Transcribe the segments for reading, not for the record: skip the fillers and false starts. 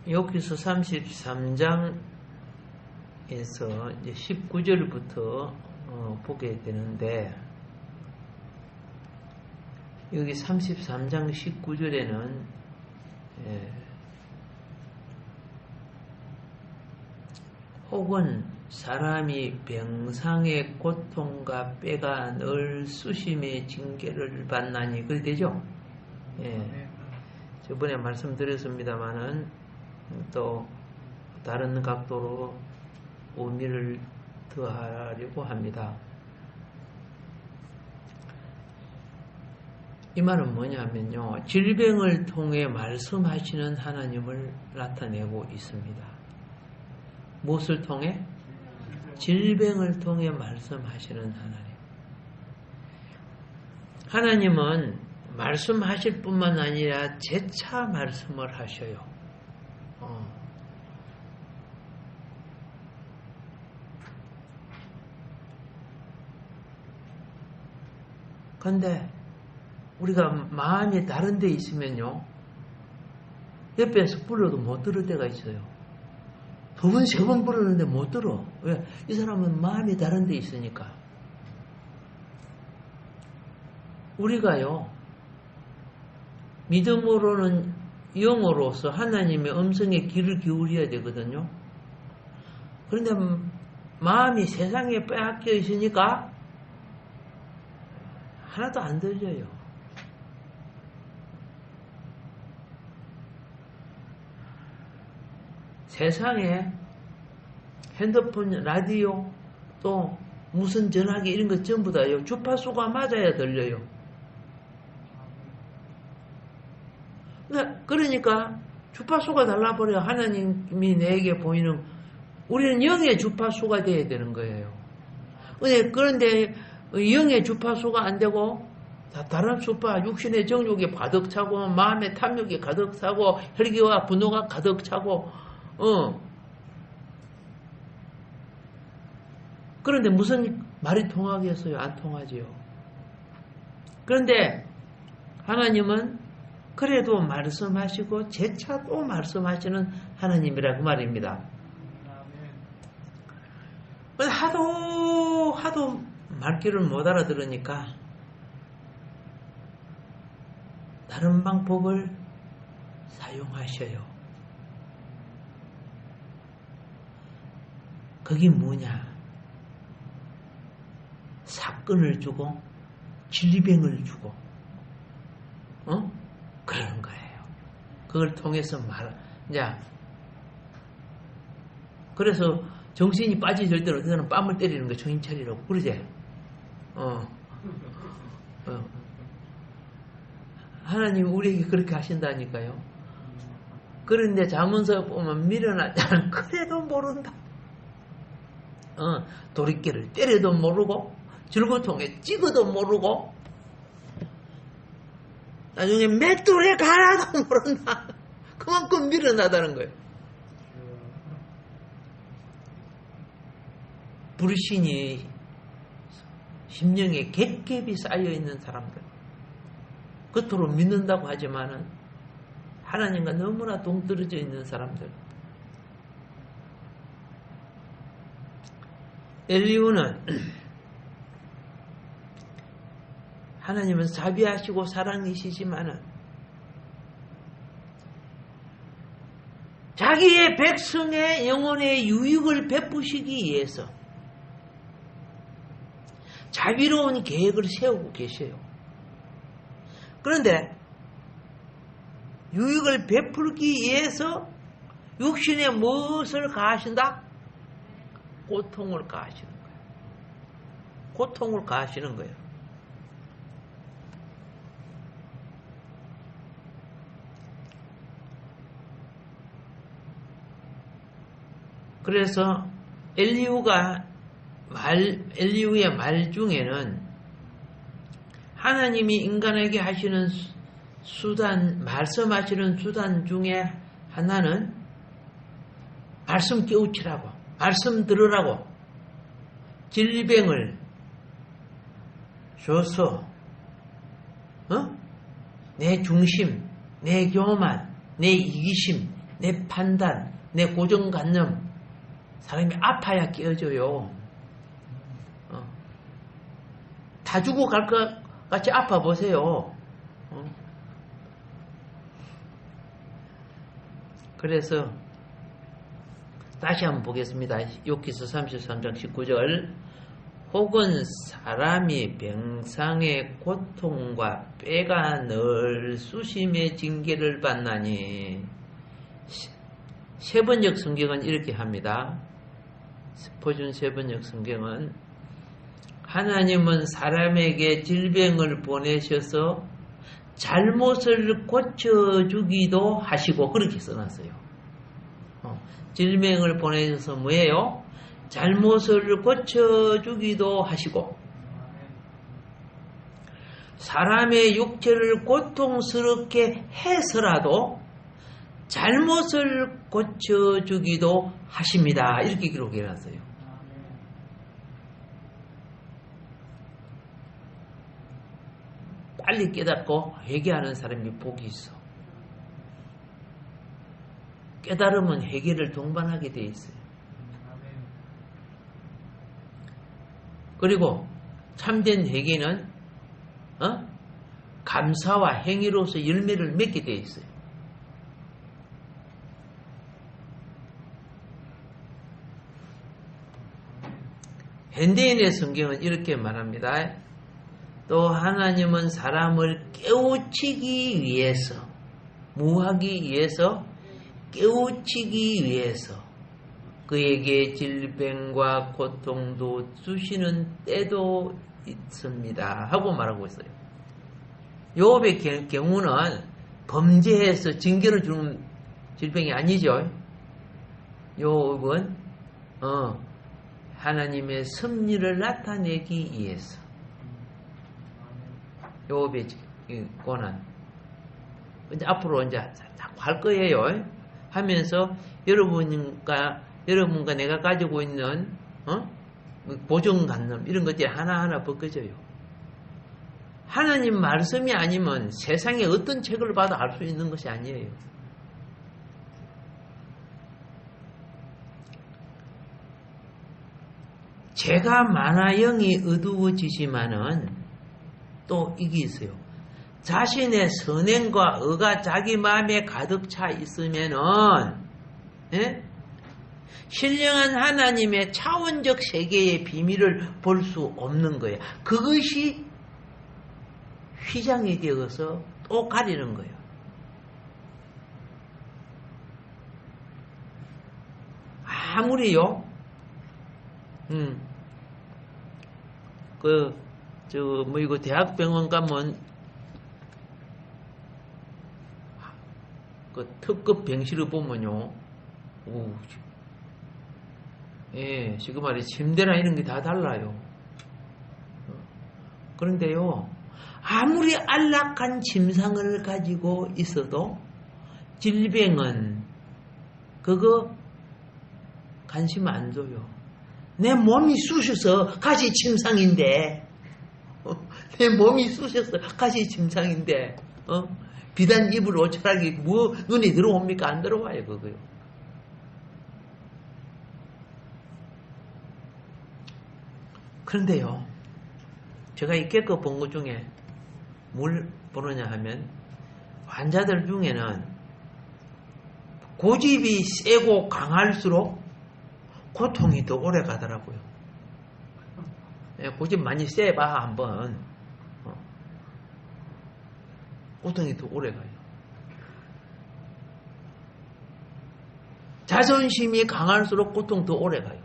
여기서 33장에서 이제 19절부터 보게 되는데, 여기 33장 19절에는 혹은 사람이 병상의 고통과 뼈가 늘 수심의 징계를 받나니, 그래 되죠? 저번에 말씀드렸습니다마는 또 다른 각도로 의미를 더하려고 합니다. 이 말은 뭐냐면요, 질병을 통해 말씀하시는 하나님을 나타내고 있습니다. 무엇을 통해? 질병을 통해 말씀하시는 하나님. 하나님은 말씀하실 뿐만 아니라 재차 말씀을 하셔요. 근데 우리가 마음이 다른 데 있으면요, 옆에서 불러도 못 들을 때가 있어요. 2번, 3번 부르는데 못 들어. 왜? 이 사람은 마음이 다른 데 있으니까. 우리가요, 믿음으로는 영으로서 하나님의 음성에 귀를 기울여야 되거든요. 그런데 마음이 세상에 빼앗겨 있으니까 하나도 안 들려요. 세상에 핸드폰, 라디오, 또 무슨 전화기 이런 거 전부 다요, 주파수가 맞아야 들려요. 그러니까 주파수가 달라버려. 하나님이 내게 보이는, 우리는 영의 주파수가 돼야 되는 거예요. 그런데 영의 주파수가 안 되고 다른 주파, 육신의 정욕이 가득 차고 마음의 탐욕이 가득 차고 혈기와 분노가 가득 차고 그런데 무슨 말이 통하겠어요? 안 통하지요. 그런데 하나님은 그래도 말씀하시고 재차 또 말씀하시는 하나님이라고 말입니다. 하도 말귀를 못 알아들으니까 다른 방법을 사용하셔요. 그게 뭐냐? 사건을 주고 질병을 주고 그런 거예요. 그걸 통해서 그래서 정신이 빠지실 때는 어떤 사람은 뺨을 때리는 거 정신 차리라고 그러지? 하나님 우리에게 그렇게 하신다니까요. 그런데 잠언서 보면 밀어놨다는 그래도 모른다. 도리깨를 때려도 모르고 줄고통에 찍어도 모르고 나중에 맷돌에 갈아도 모른다. 그만큼 밀어나다는 거예요. 불신이 심령에 겹겹이 쌓여있는 사람들, 겉으로 믿는다고 하지만은 하나님과 너무나 동떨어져 있는 사람들. 엘리후는 하나님은 자비하시고 사랑이시지만은 자기의 백성의 영혼의 유익을 베푸시기 위해서 자비로운 계획을 세우고 계셔요. 그런데 유익을 베풀기 위해서 육신에 무엇을 가하신다? 고통을 가하시는 거예요. 고통을 가하시는 거예요. 그래서 엘리후의 말 중에는 하나님이 인간에게 하시는 수단, 말씀하시는 수단 중에 하나는 말씀 깨우치라고, 말씀 들으라고, 질병을 줘서 내 중심, 내 교만, 내 이기심, 내 판단, 내 고정관념, 사람이 아파야 깨어져요. 다 주고 갈 것 같이 아파 보세요. 그래서 다시 한번 보겠습니다. 욥기서 33장 19절. 혹은 사람이 병상의 고통과 뼈가 늘 수심의 징계를 받나니. 세번역 성경은 이렇게 합니다. 스포준 세번역 성경은 하나님은 사람에게 질병을 보내셔서 잘못을 고쳐주기도 하시고, 그렇게 써놨어요. 질병을 보내셔서 뭐예요? 잘못을 고쳐주기도 하시고, 사람의 육체를 고통스럽게 해서라도 잘못을 고쳐주기도 하십니다. 이렇게 기록해놨어요. 빨리 깨닫고 회개하는 사람이 복이 있어. 깨달으면 회개를 동반하게 돼 있어요. 그리고 참된 회개는 감사와 행위로서 열매를 맺게 돼 있어요. 현대인의 성경은 이렇게 말합니다. 또 하나님은 사람을 깨우치기 위해서, 무하기 위해서, 깨우치기 위해서 그에게 질병과 고통도 주시는 때도 있습니다 하고 말하고 있어요. 욥의 경우는 범죄해서 징계를 주는 질병이 아니죠. 욥은 하나님의 섭리를 나타내기 위해서, 욥의 고난 이제 앞으로 이제 할 거예요. 하면서 여러분과 내가 가지고 있는 고정관념 이런 것들이 하나하나 벗겨져요. 하나님 말씀이 아니면 세상에 어떤 책을 봐도 알 수 있는 것이 아니에요. 죄가 많아 영이 어두워지지만은 또 이게 있어요. 자신의 선행과 의가 자기 마음에 가득 차 있으면은, 신령한 하나님의 차원적 세계의 비밀을 볼 수 없는 거예요. 그것이 휘장이 되어서 또 가리는 거예요. 아무리요, 이거 대학병원 가면, 그 특급 병실을 보면요, 지금 말이 침대나 이런 게 다 달라요. 그런데요, 아무리 안락한 침상을 가지고 있어도 질병은 그거 관심 안 줘요. 내 몸이 쑤셔서 가시 침상인데, 내 몸이 쑤셔서 가시 침상인데, 비단 이불 옷차락이 뭐 눈에 들어옵니까? 안 들어와요, 그거요. 그런데요, 제가 이 깨끗 본 것 중에 뭘 보느냐 하면, 환자들 중에는 고집이 세고 강할수록 고통이 더 오래 가더라고요. 고집 많이 세봐 한번, 고통이 더 오래 가요. 자존심이 강할수록 고통 더 오래 가요.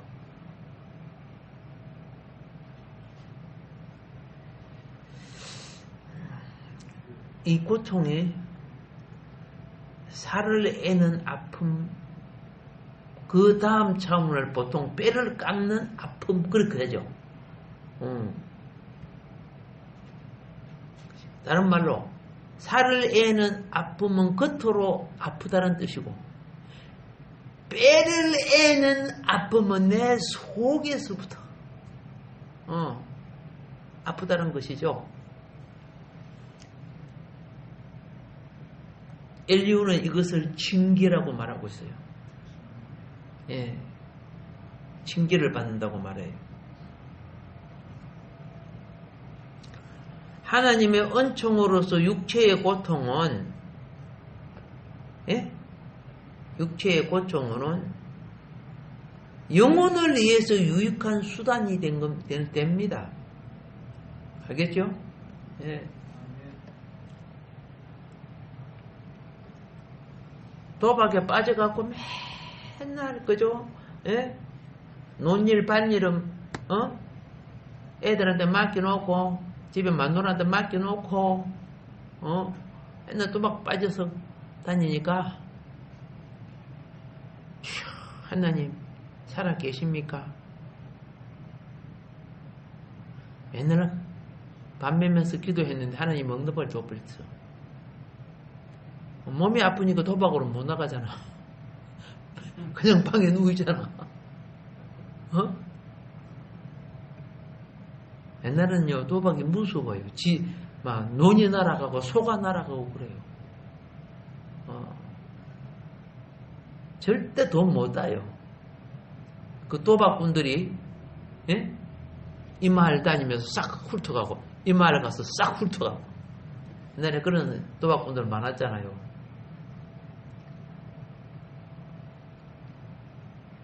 이 고통이 살을 애는 아픔, 그 다음 차원을 보통 뼈를 깎는 아픔, 그렇게 하죠. 다른 말로 살을 애는 아픔은 겉으로 아프다는 뜻이고, 뼈를 애는 아픔은 내 속에서부터 아프다는 것이죠. 엘리후는 이것을 징계라고 말하고 있어요. 예, 징계를 받는다고 말해요. 하나님의 은총으로서 육체의 고통은, 예? 육체의 고통은 영혼을 위해서 유익한 수단이 됩니다. 알겠죠? 예. 도박에 빠져갖고 맨날, 그죠? 예? 논일, 반일은, 애들한테 맡겨놓고, 집에 마누라한테 맡겨놓고, 맨날 도박 빠져서 다니니까, 하나님, 살아 계십니까? 맨날 밥 매면서 기도했는데 하나님 먹는 걸 줘버렸어. 몸이 아프니까 도박으로 못 나가잖아. 그냥 방에 누우잖아. 옛날에는요, 도박이 무서워요. 막 논이 날아가고 소가 날아가고 그래요. 절대 돈 못 따요. 그 도박꾼들이, 예? 이 마을 다니면서 싹 훑어가고, 이 마을 가서 싹 훑어가고. 옛날에 그런 도박꾼들 많았잖아요.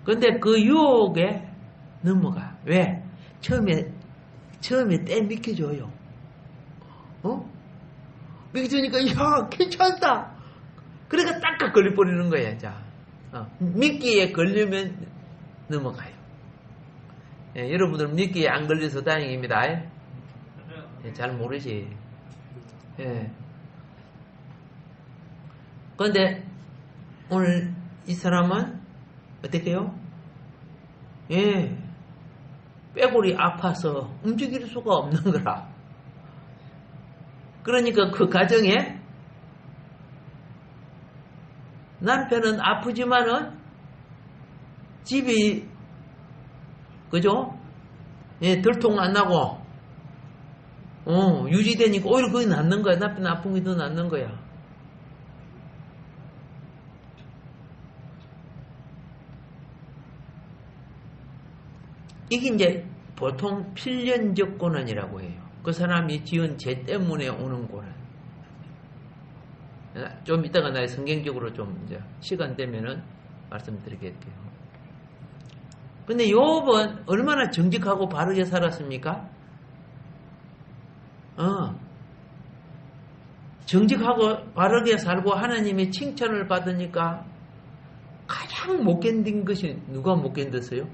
근데 그 유혹에 넘어가. 왜? 처음에 때 믿겨줘요. 믿겨주니까, 야, 괜찮다. 그러니까 딱딱 걸려버리는 거야, 자. 미끼에 걸리면 넘어가요. 예, 여러분들 미끼에 안 걸려서 다행입니다. 예, 잘 모르지. 예. 그런데 오늘 이 사람은 어떻게 해요? 예, 빼골이 아파서 움직일 수가 없는 거라. 그러니까 그 가정에 남편은 아프지만은 집이, 그죠? 예, 들통 안 나고, 유지되니까 오히려 그게 낫는 거야. 남편 아픈 게 더 낫는 거야. 이게 이제 보통 필연적 고난이라고 해요. 그 사람이 지은 죄 때문에 오는 고난. 좀 이따가 나의 성경적으로 좀 이제 시간 되면은 말씀드리겠게요. 근데 욥은 얼마나 정직하고 바르게 살았습니까? 정직하고 바르게 살고 하나님의 칭찬을 받으니까 가장 못 견딘 것이 누가 못 견뎠어요?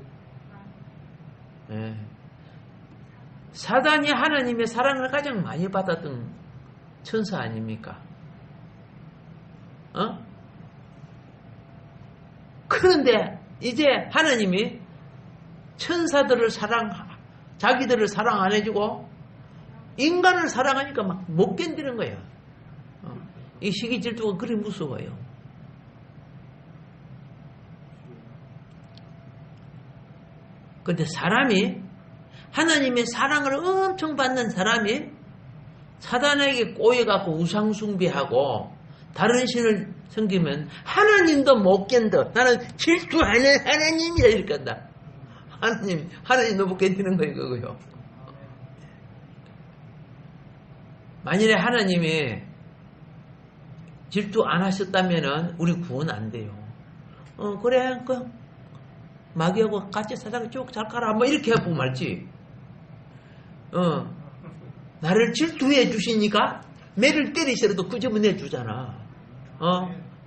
예. 사단이 하나님의 사랑을 가장 많이 받았던 천사 아닙니까? 그런데 이제 하나님이 천사들을 자기들을 사랑 안 해주고 인간을 사랑하니까 막 못 견디는 거예요. 이 시기 질투가 그리 무서워요. 그런데 사람이 하나님의 사랑을 엄청 받는 사람이 사단에게 꼬여갖고 우상숭배하고 다른 신을 섬기면 하나님도 못 견뎌. 나는 질투하는 하나님이다 이렇게 한다. 하나님도 못 견디는 거예요, 그거요. 만일에 하나님이 질투 안 하셨다면은 우리 구원 안 돼요. 그래, 마귀하고 같이 사다가 쭉 잘 가라. 뭐 이렇게 해보면 말지. 나를 질투해 주시니까 매를 때리시라도 끄집어내 주잖아.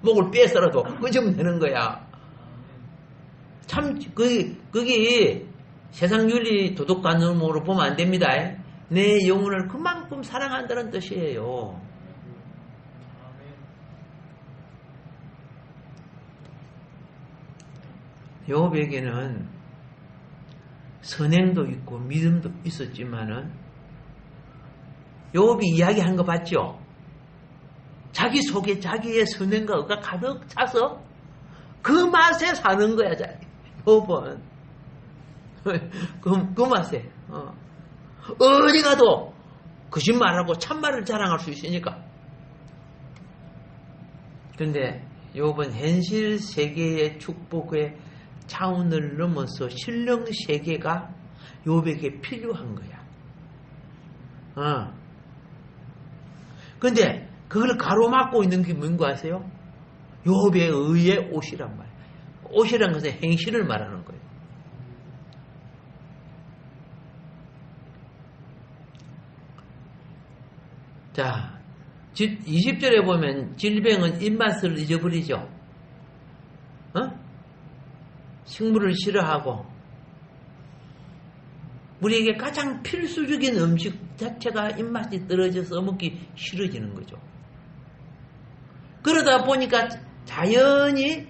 목을 빼서라도 끄집어내는 거야. 참, 그게 세상 윤리 도덕관념으로 보면 안 됩니다. 내 영혼을 그만큼 사랑한다는 뜻이에요. 욥에게는 선행도 있고 믿음도 있었지만은 욥이 이야기한 거 봤죠? 자기 속에 자기의 선행과 의가 가득 차서 그 맛에 사는 거야, 욥은. 그 맛에. 어디 가도 거짓말하고 참말을 자랑할 수 있으니까. 근데 요번 현실 세계의 축복의 차원을 넘어서 신령 세계가 욥에게 필요한 거야. 근데 그걸 가로막고 있는 게 뭔가 아세요? 욥의 의의 옷이란 말이에요. 옷이란 것은 행실을 말하는 거예요. 자, 20절에 보면 질병은 입맛을 잊어버리죠. 식물을 싫어하고 우리에게 가장 필수적인 음식 자체가 입맛이 떨어져서 먹기 싫어지는 거죠. 그러다 보니까 자연히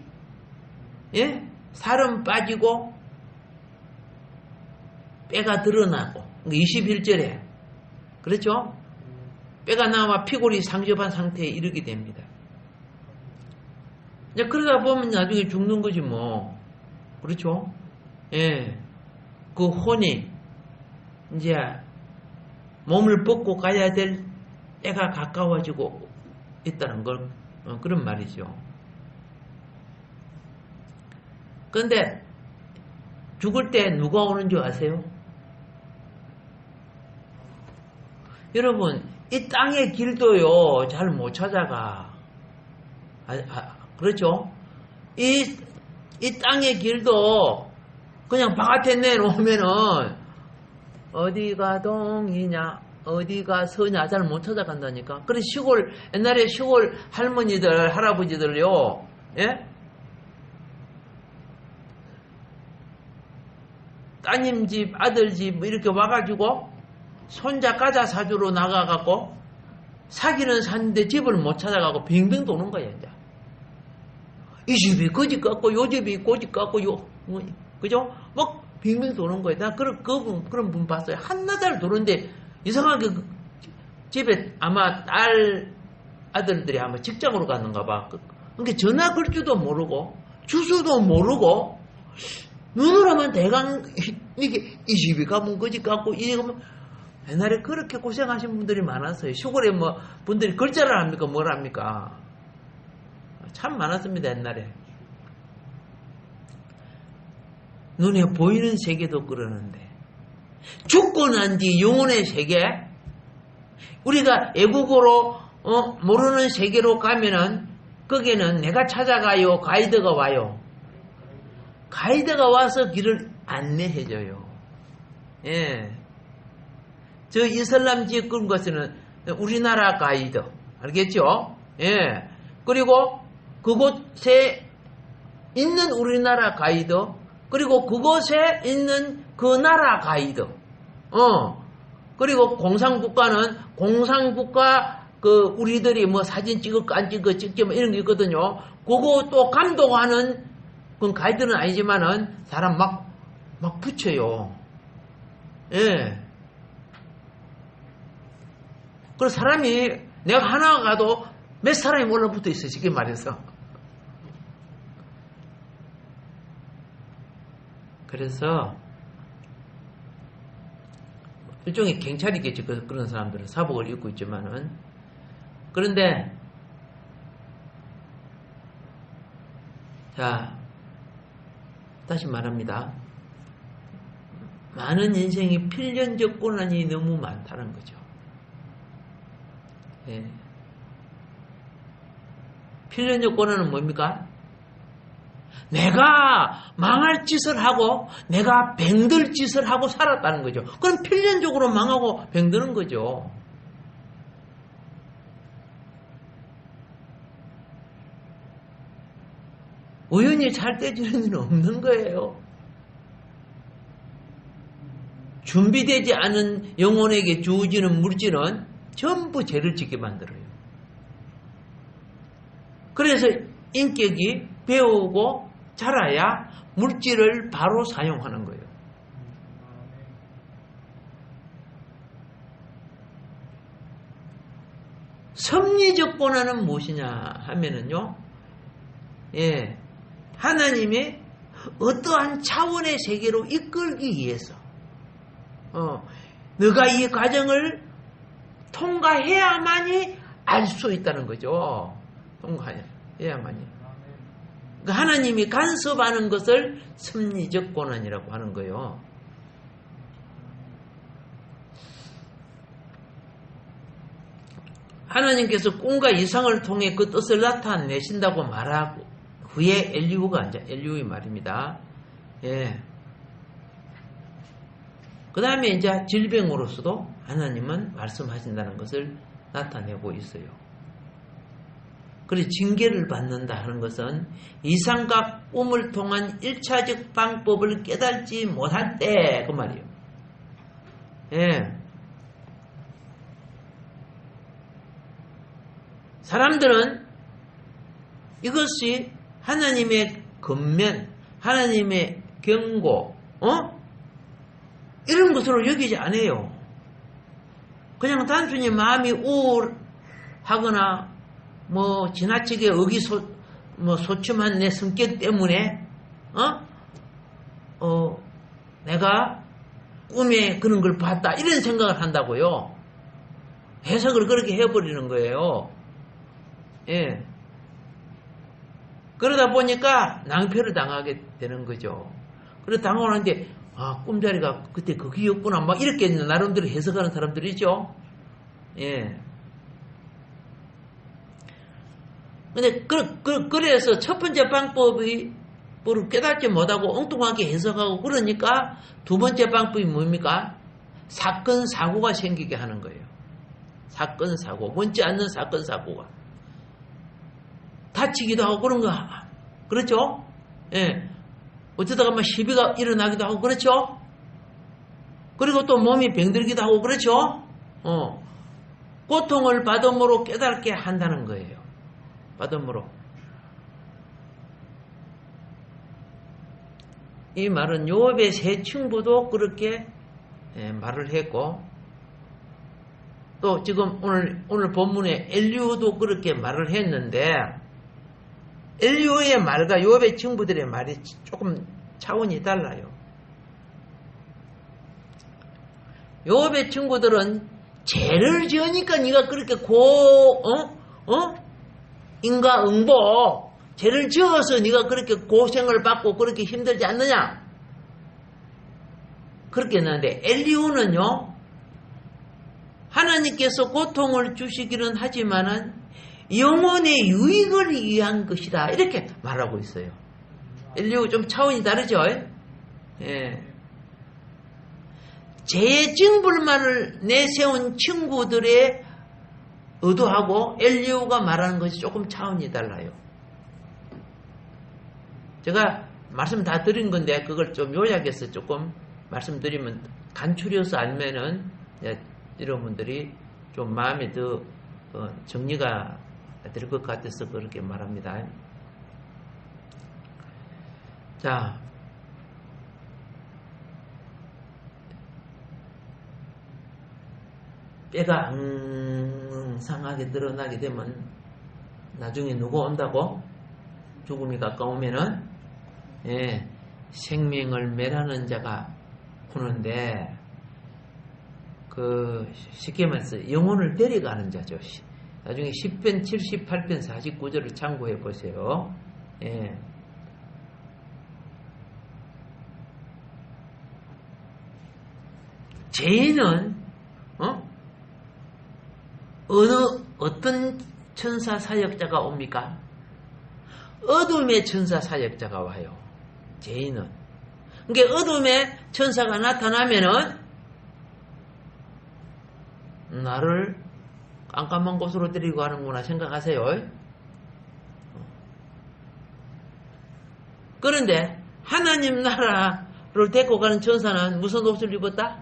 살은 빠지고 뼈가 드러나고 21절에 그렇죠? 뼈가 나와 피골이 상접한 상태에 이르게 됩니다. 이제 그러다 보면 나중에 죽는 거지 뭐. 그렇죠? 그 혼이 이제 몸을 벗고 가야 될 때가 가까워지고 있다는 걸 그런 말이죠. 그런데 죽을 때 누가 오는 줄 아세요? 여러분 이 땅의 길도요 잘 못 찾아가. 그렇죠? 이 땅의 길도 그냥 바깥에 내놓으면은 어디가 동이냐 어디가 서냐 잘 못 찾아간다니까. 그래 옛날에 시골 할머니들 할아버지들요 따님 집 아들 집 이렇게 와가지고 손자 과자 사주로 나가갖고 사기는 샀는데 집을 못 찾아가고 빙빙 도는 거야 이제. 이 집이 그 집 같고 요 집이 그 집 같고 그죠? 막 빙빙 도는 거야. 나 그런 분 봤어요. 한나절 도는데 이상하게 집에 아마 딸 아들들이 아마 직장으로 갔는가 봐. 그러니까 전화 걸 줄도 모르고 주소도 모르고 눈으로만 대강 이게 이 집이 가면 그 집 같고 이 집이 가면 옛날에 그렇게 고생하신 분들이 많았어요. 시골에 뭐 분들이 글자를 합니까? 뭘 합니까? 참 많았습니다. 옛날에. 눈에 보이는 세계도 그러는데 죽고 난 뒤 영혼의 세계 우리가 애국어로 모르는 세계로 가면은 거기는 내가 찾아가요. 가이드가 와요. 가이드가 와서 길을 안내해줘요. 저 이슬람 지역 그런 것은 우리나라 가이드. 알겠죠? 그리고 그곳에 있는 우리나라 가이드, 그리고 그곳에 있는 그 나라 가이드, 그리고 공산국가는 공산국가 우리들이 뭐 사진 찍을까 안 찍지 뭐 이런 게 있거든요. 그거 또 감독하는 그건 가이드는 아니지만은 사람 막 붙여요. 그래서 사람이 내가 하나 가도 몇 사람이 몰라붙어 있어, 쉽게 말해서. 그래서 일종의 경찰이겠지, 그런 사람들은 사복을 입고 있지만은. 그런데 자, 다시 말합니다. 많은 인생이 필연적 고난이 너무 많다는 거죠. 필연적 고난은 뭡니까? 내가 망할 짓을 하고 내가 병들 짓을 하고 살았다는 거죠. 그럼 필연적으로 망하고 병드는 거죠. 우연히 잘 떼지는 일은 없는 거예요. 준비되지 않은 영혼에게 주어지는 물질은 전부 죄를 짓게 만들어요. 그래서 인격이 배우고 자라야 물질을 바로 사용하는 거예요. 섭리적 고난은 무엇이냐 하면은요, 하나님이 어떠한 차원의 세계로 이끌기 위해서, 너가 이 과정을 통과해야만이 알 수 있다는 거죠. 통과해. 해야만이. 그러니까 하나님이 간섭하는 것을 섭리적 고난이라고 하는 거예요. 하나님께서 꿈과 이상을 통해 그 뜻을 나타내신다고 말하고 후에 엘리후가 이제 엘리후의 말입니다. 예. 그 다음에 이제 질병으로서도 하나님은 말씀하신다는 것을 나타내고 있어요. 그래서 징계를 받는다 하는 것은 이상과 꿈을 통한 1차적 방법을 깨달지 못할 때 그 말이에요. 예. 사람들은 이것이 하나님의 권면, 하나님의 경고, 이런 것으로 여기지 않아요. 그냥 단순히 마음이 우울하거나 지나치게 소침한 내 성격 때문에 내가 꿈에 그런 걸 봤다 이런 생각을 한다고요. 해석을 그렇게 해버리는 거예요. 예. 그러다 보니까 낭패를 당하게 되는 거죠. 그래서 당하는데 꿈자리가 그때 거기였구나 막 이렇게 나름대로 해석하는 사람들이죠. 예. 근데 그래서 첫 번째 방법이 뭐를 깨닫지 못하고 엉뚱하게 해석하고 그러니까 두 번째 방법이 뭡니까? 사건 사고가 생기게 하는 거예요. 사건 사고, 원치 않는 사건 사고가 다치기도 하고 그런 거 그렇죠? 예. 어쩌다가 막 시비가 일어나기도 하고 그렇죠? 그리고 또 몸이 병들기도 하고 그렇죠? 고통을 받음으로 깨닫게 한다는 거예요. 받음으로. 이 말은 요업의 세 친구도 그렇게 말을 했고 또 지금 오늘 본문에 엘리후도 그렇게 말을 했는데 엘리후의 말과 요업의 친구들의 말이 조금 차원이 달라요. 요업의 친구들은 죄를 지으니까 네가 그렇게 인과응보 죄를 지어서 네가 그렇게 고생을 받고 그렇게 힘들지 않느냐 그렇게 했는데 엘리후는요 하나님께서 고통을 주시기는 하지만은 영혼의 유익을 위한 것이다 이렇게 말하고 있어요. 엘리후 좀 차원이 다르죠? 예. 죄의 징벌만을 내세운 친구들의 의도하고 엘리후가 말하는 것이 조금 차원이 달라요. 제가 말씀 다 드린 건데 그걸 좀 요약해서 조금 말씀드리면 간추려서 알면은 여러분들이 좀 마음에 더 정리가 될 것 같아서 그렇게 말합니다. 자, 뼈가 앙상하게 늘어나게 되면 나중에 누구 온다고? 죽음이 가까우면은 생명을 멸하는 자가 오는데 쉽게 말해서 영혼을 데려가는 자죠. 나중에 10편 78편 49절을 참고해 보세요. 예. 죄인은 어떤 천사 사역자가 옵니까? 어둠의 천사 사역자가 와요. 죄인은. 그러니까 어둠의 천사가 나타나면은 나를 깜깜한 곳으로 데리고 가는구나 생각하세요. 그런데 하나님 나라를 데리고 가는 천사는 무슨 옷을 입었다?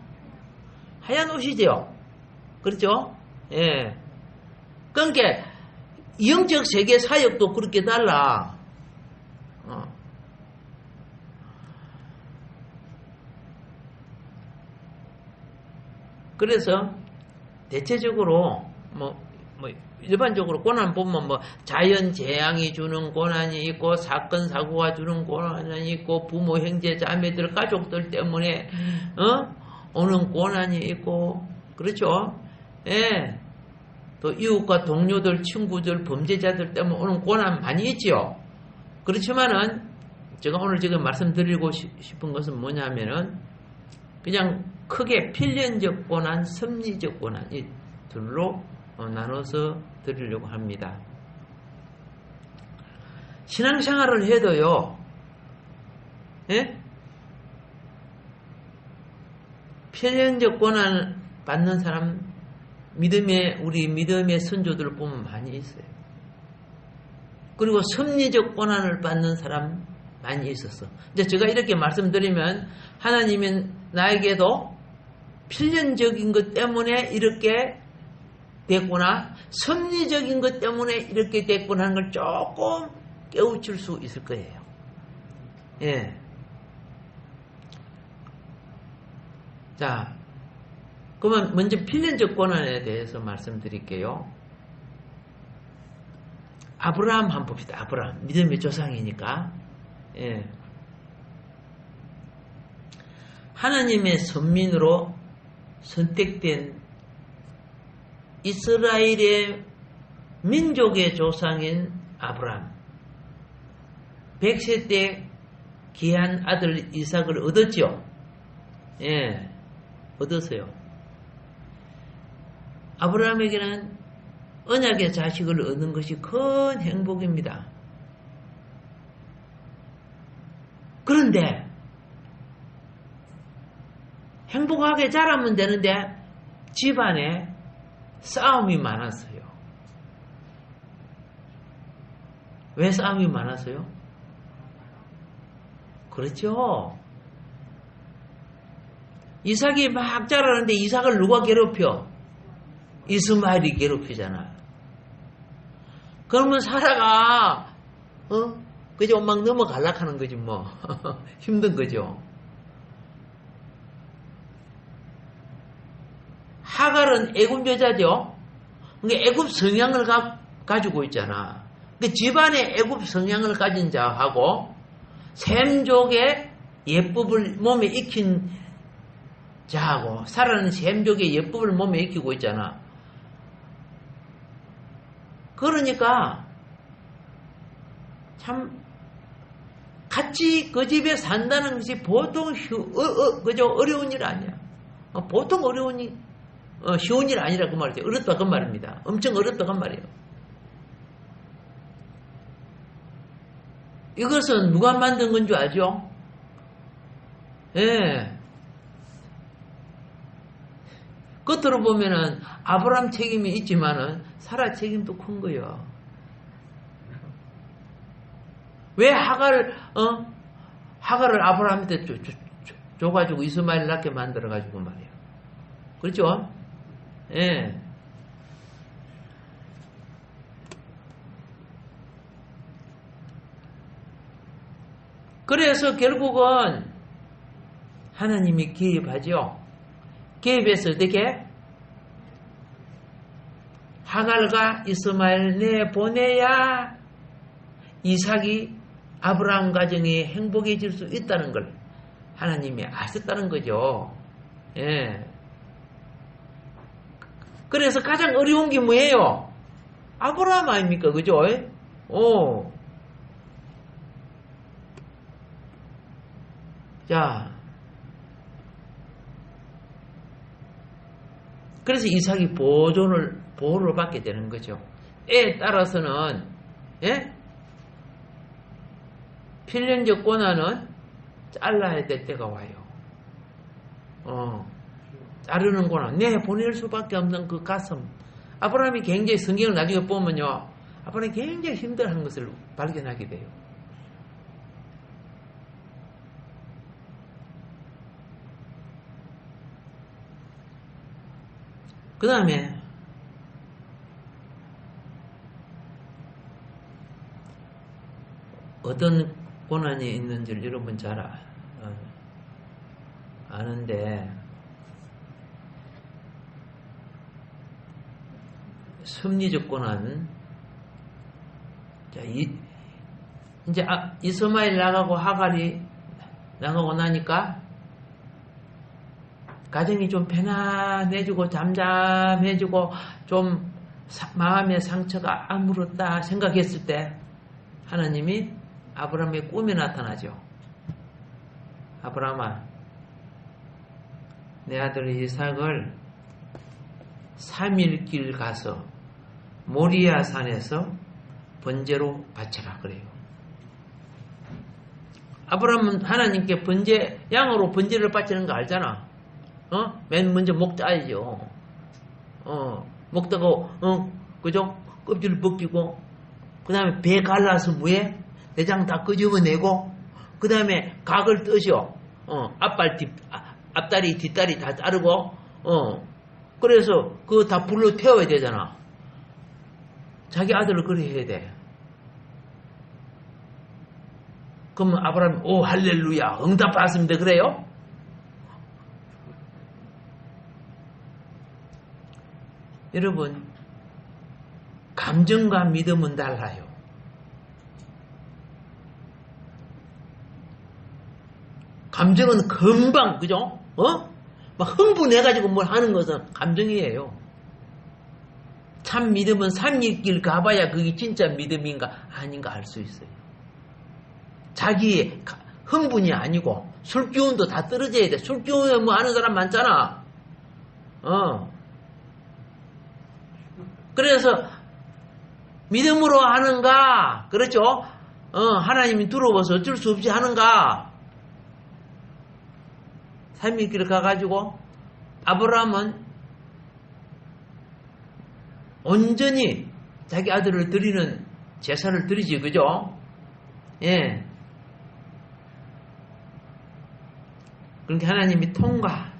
하얀 옷이죠. 그렇죠? 예. 그러니까 영적 세계 사역도 그렇게 달라. 그래서 대체적으로 일반적으로 고난 보면 자연 재앙이 주는 고난이 있고 사건 사고가 주는 고난이 있고 부모 형제 자매들 가족들 때문에 오는 고난이 있고 그렇죠? 예. 또 이웃과 동료들, 친구들, 범죄자들 때문에 오는 고난 많이 있지요. 그렇지만은 제가 오늘 지금 말씀드리고 싶은 것은 뭐냐면은 그냥 크게 필연적 고난, 섭리적 고난 이 둘로 나눠서 드리려고 합니다. 신앙생활을 해도요, 예? 필연적 고난을 받는 사람, 우리 믿음의 선조들을 보면 많이 있어요. 그리고 섭리적 고난을 받는 사람 많이 있었어. 이제 제가 이렇게 말씀드리면 하나님은 나에게도 필연적인 것 때문에 이렇게 됐구나, 섭리적인 것 때문에 이렇게 됐구나 하는 걸 조금 깨우칠 수 있을 거예요. 예. 자, 그러면 먼저 필연적 고난에 대해서 말씀드릴게요. 아브라함 한번 봅시다. 아브라함. 믿음의 조상이니까. 예. 하나님의 선민으로 선택된 이스라엘의 민족의 조상인 아브라함. 100세 때 귀한 아들 이삭을 얻었죠. 예. 얻었어요. 아브라함에게는 언약의 자식을 얻는 것이 큰 행복입니다. 그런데 행복하게 자라면 되는데 집안에 싸움이 많았어요. 왜 싸움이 많았어요? 그렇죠. 이삭이 막 자라는데 이삭을 누가 괴롭혀? 이스마엘이 괴롭히잖아. 그러면 사라가 그죠? 막 넘어갈락 하는 거지 뭐. 힘든 거죠. 하갈은 애굽 여자죠. 그러니까 애굽 성향을 가지고 있잖아. 그 집안에 애굽 성향을 가진 자하고 셈족의 예법을 몸에 익힌 자하고, 사라는 셈족의 예법을 몸에 익히고 있잖아. 그러니까 참 같이 그 집에 산다는 것이 보통 그저 어려운 일 아니야. 보통 어려운 일, 쉬운 일 아니라 그 말이죠. 어렵다 그 말입니다. 엄청 어렵다 그 말이에요. 이것은 누가 만든 건 줄 알죠? 예. 겉으로 보면은 아브라함 책임이 있지만은 사라 책임도 큰 거예요. 왜 하갈을 아브라함한테 줘가지고 이스마엘 낳게 만들어가지고 말이에요. 그렇죠? 예. 그래서 결국은 하나님이 개입하죠. 개입해서 어떻게? 하갈과 이스마엘 내보내야 이삭이 아브라함 가정이 행복해질 수 있다는 걸 하나님이 아셨다는 거죠. 예. 그래서 가장 어려운 게 뭐예요? 아브라함 아닙니까? 그죠? 자. 그래서 이삭이 보호를 받게 되는 거죠. 애에 따라서는, 예? 필연적 고난은 잘라야 될 때가 와요. 자르는 고난. 보낼 수밖에 없는 그 가슴. 아브라함이 굉장히 성경을 나중에 보면요. 아브라함이 굉장히 힘들어하는 것을 발견하게 돼요. 그 다음에 어떤 고난이 있는지를 여러분 잘 아는데, 섭리적 고난. 자, 이제 이스마엘 나가고 하갈이 나가고 나니까 가정이 좀 편안해지고 잠잠해지고 좀 마음의 상처가 아물었다 생각했을 때 하나님이 아브라함의 꿈에 나타나죠. 아브라함아, 내 아들 이삭을 3일 길 가서 모리아 산에서 번제로 바쳐라 그래요. 아브라함은 하나님께 양으로 번제를 바치는 거 알잖아. 맨 먼저 목 짜야죠. 먹다가 그죠? 껍질을 벗기고 그 다음에 배 갈라서 무에 내장 다 끄집어내고 그 다음에 각을 뜨셔. 앞다리 뒷다리 다 자르고 그래서 그거 다 불로 태워야 되잖아. 자기 아들을 그래 해야 돼. 그러면 아브라함이 오 할렐루야 응답 받았습니다 그래요? 여러분, 감정과 믿음은 달라요. 감정은 금방, 그죠? 막 흥분해가지고 뭘 하는 것은 감정이에요. 참 믿음은 산길 가봐야 그게 진짜 믿음인가 아닌가 알 수 있어요. 자기의 흥분이 아니고 술기운도 다 떨어져야 돼. 술기운에 뭐 아는 사람 많잖아. 그래서 믿음으로 하는가? 그렇죠? 하나님이 들어와서 어쩔 수 없이 하는가? 3일 길 가가지고 아브라함은 온전히 자기 아들을 드리는 제사를 드리지, 그죠? 예. 그러니까 하나님이 통과,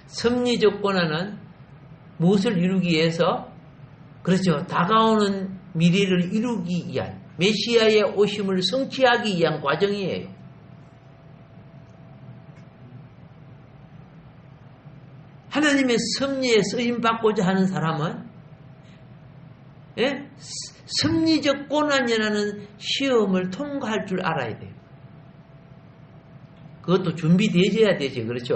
섭리적 권한은 무엇을 이루기 위해서? 그렇죠. 다가오는 미래를 이루기 위한, 메시아의 오심을 성취하기 위한 과정이에요. 하나님의 섭리에 쓰임받고자 하는 사람은 섭리적 고난이라는 시험을 통과할 줄 알아야 돼요. 그것도 준비되어야 되지, 그렇죠?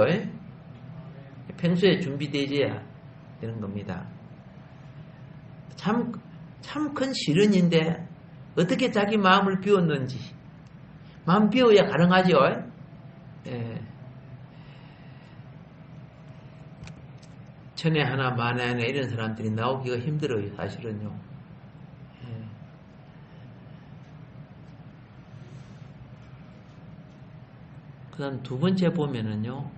평소에 준비되어야 되는 겁니다. 참 큰 시련인데 어떻게 자기 마음을 비웠는지. 마음 비워야 가능하죠. 천에 하나 만에 하나 이런 사람들이 나오기가 힘들어요, 사실은요. 그 다음 두 번째 보면은요,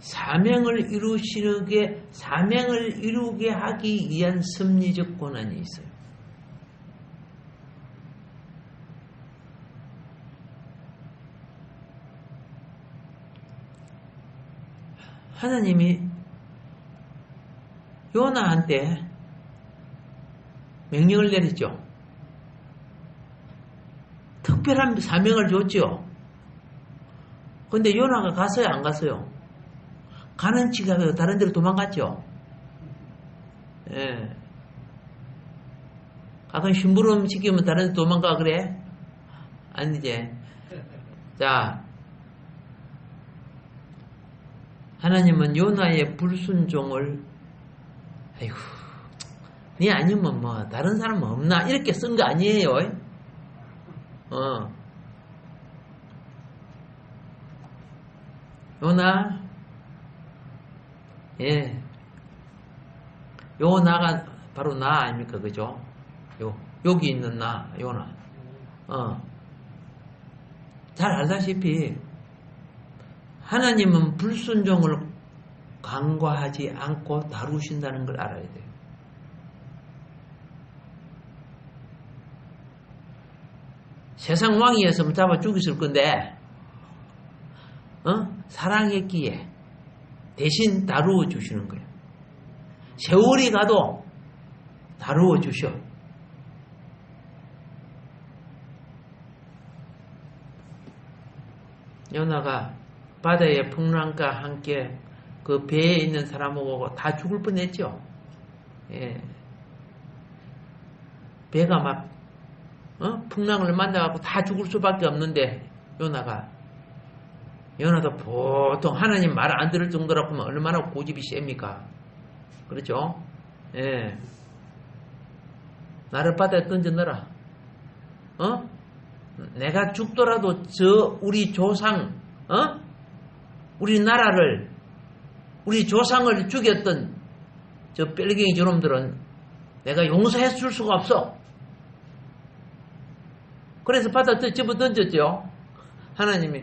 사명을 이루게 하기 위한 섭리적 권한이 있어요. 하나님이 요나한테 명령을 내렸죠. 특별한 사명을 줬죠. 근데 요나가 갔어요, 안 갔어요? 가는 지가 다른 데로 도망갔죠. 예. 가끔 심부름 시키면 다른 데 도망가 그래? 아니지. 자, 하나님은 요나의 불순종을 아이고, 니 아니면 뭐 다른 사람 없나 이렇게 쓴 거 아니에요. 요나, 예, 요나가 바로 나 아닙니까, 그죠? 여기 있는 나, 요나. 잘 알다시피 하나님은 불순종을 간과하지 않고 다루신다는 걸 알아야 돼요. 세상 왕이었으면 잡아 죽였을 건데, 사랑했기에 대신 다루어 주시는 거예요. 세월이 가도 다루어 주셔. 요나가 바다의 풍랑과 함께 그 배에 있는 사람하고 다 죽을 뻔했죠. 예. 배가 막 풍랑을 만나갖고 다 죽을 수밖에 없는데 요나가 요나도 보통 하나님 말 안 들을 정도라고 하면 얼마나 고집이 셉니까? 그렇죠? 예. 나를 바다에 던져 넣어라. 어? 내가 죽더라도 우리 조상, 우리 조상을 죽였던 저 뺄갱이 저놈들은 내가 용서해 줄 수가 없어. 그래서 바다에 집어 던졌죠. 하나님이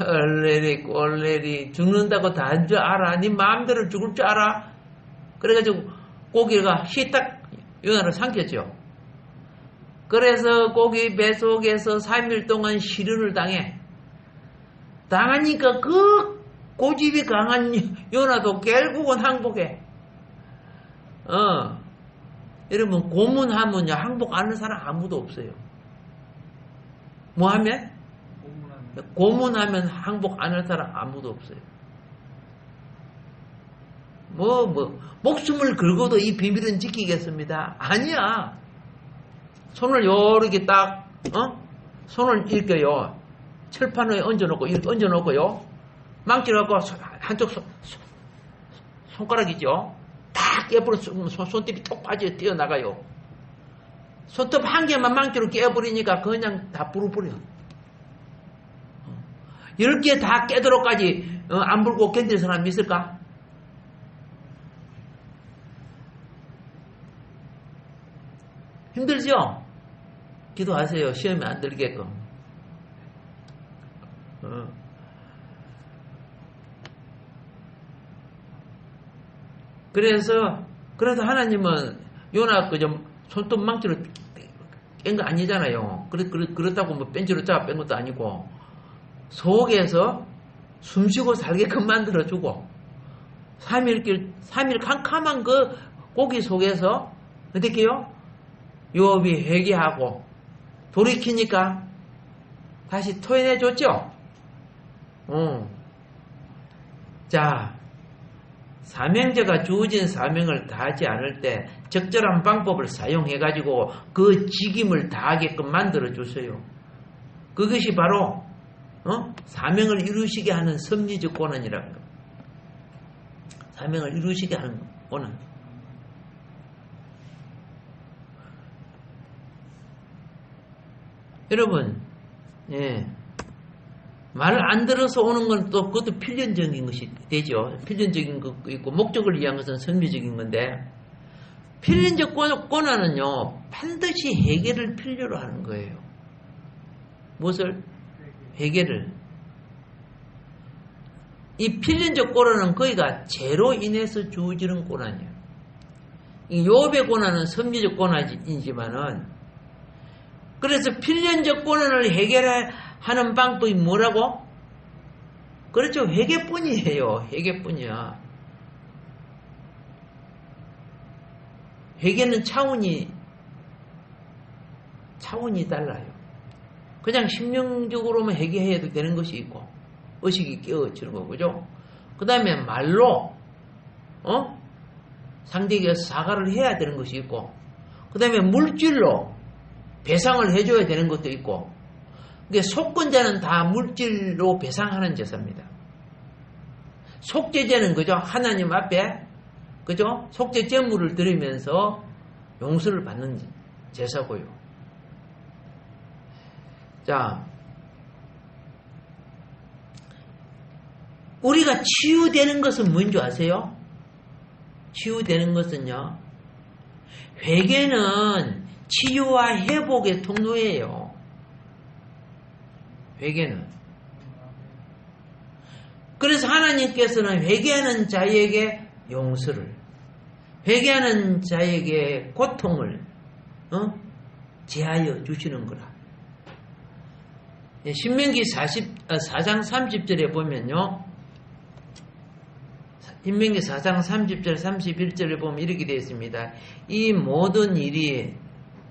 얼레리 꼴레리 죽는다고 다 한 줄 알아? 네 마음대로 죽을 줄 알아? 그래가지고 고기가 희딱 요나를 삼켰죠. 그래서 고기 배 속에서 3일 동안 시련을 당하니까 그 고집이 강한 요나도 결국은 항복해. 여러분 고문하면요 항복 안 하는 사람 아무도 없어요. 뭐 하면? 고문하면 항복 안 할 사람 아무도 없어요. 목숨을 걸고도 이 비밀은 지키겠습니다. 아니야. 손을 요렇게 딱, 손을 이렇게요. 철판 위에 얹어놓고, 이렇게 얹어놓고요. 망치를 갖고 한쪽 손가락이죠. 딱 깨버리면 손톱이 톡 빠져 뛰어나가요. 손톱 한 개만 망치로 깨버리니까 그냥 다 불어버려. 10개 다 깨도록까지 안 불고 견딜 사람 있을까? 힘들죠? 기도하세요. 시험에 안 들게끔. 그래서 하나님은 요나 그좀 손톱 망치로 깬 거 아니잖아요. 그렇다고 뭐 벤치로 잡아 뺀 것도 아니고 속에서 숨쉬고 살게끔 만들어주고 3일 캄캄한 그 고기 속에서 어떻게 해요? 요업이 회개하고 돌이키니까 다시 토해내줬죠? 자, 사명자가 주어진 사명을 다하지 않을 때 적절한 방법을 사용해가지고 그 직임을 다하게끔 만들어줬어요. 그것이 바로 사명을 이루시게 하는 섭리적 고난이라는 겁니다. 사명을 이루시게 하는 고난. 여러분, 말 안 들어서 오는 건 또 그것도 필연적인 것이 되죠. 필연적인 것도 있고 목적을 위한 것은 선미적인 건데 필연적 고난은요 반드시 회개를 필요로 하는 거예요. 무엇을? 회개를. 이 필연적 고난은 거기가 죄로 인해서 주어지는 고난이에요. 이 욥의 고난은 선미적 고난이지만은 그래서 필연적 고난을 해결하는 방법이 뭐라고? 그렇죠. 회개뿐이에요. 회개뿐이야. 회개는 차원이 달라요. 그냥 심령적으로만 회개해도 되는 것이 있고 의식이 깨어지는 거고 그죠? 그 다음에 말로 상대에게 사과를 해야 되는 것이 있고 그 다음에 물질로 배상을 해줘야 되는 것도 있고 그게 속건자는 다 물질로 배상하는 제사입니다. 속죄제는 그죠? 하나님 앞에 그죠? 속죄 제물을 드리면서 용서를 받는 제사고요. 자, 우리가 치유되는 것은 뭔지 아세요? 치유되는 것은요, 회개는 치유와 회복의 통로예요. 회개는. 그래서 하나님께서는 회개하는 자에게 용서를, 회개하는 자에게 고통을 제하여 주시는 거라. 신명기 4장 30절에 보면요. 신명기 4장 30절 31절에 보면 이렇게 되어 있습니다. 이 모든 일이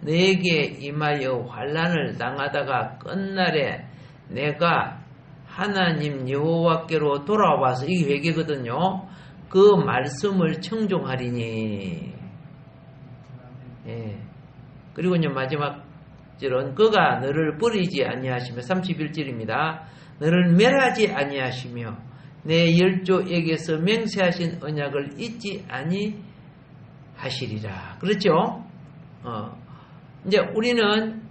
내게 임하여 환난을 당하다가 끝날에 내가 하나님 여호와께로 돌아와서 이게 회개거든요. 그 말씀을 청종하리니. 예. 그리고 이제 마지막 절은 그가 너를 버리지 아니하시며 31절입니다. 너를 멸하지 아니하시며 내 열조에게서 맹세하신 언약을 잊지 아니하시리라. 그렇죠? 이제 우리는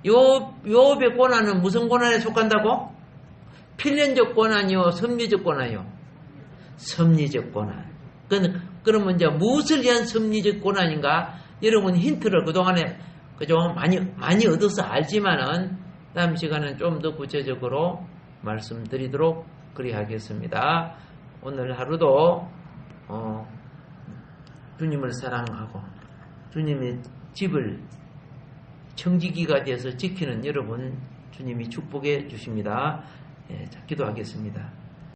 요업의 고난은 무슨 고난에 속한다고? 필연적 고난이요, 섭리적 고난이요? 섭리적 고난. 그러면 이제 무엇을 위한 섭리적 고난인가? 여러분 힌트를 그동안에 그죠? 많이 얻어서 알지만은 다음 시간은 좀 더 구체적으로 말씀드리도록 그리하겠습니다. 오늘 하루도 주님을 사랑하고 주님의 집을 청지기가 되어서 지키는 여러분 주님이 축복해 주십니다. 자, 기도하겠습니다.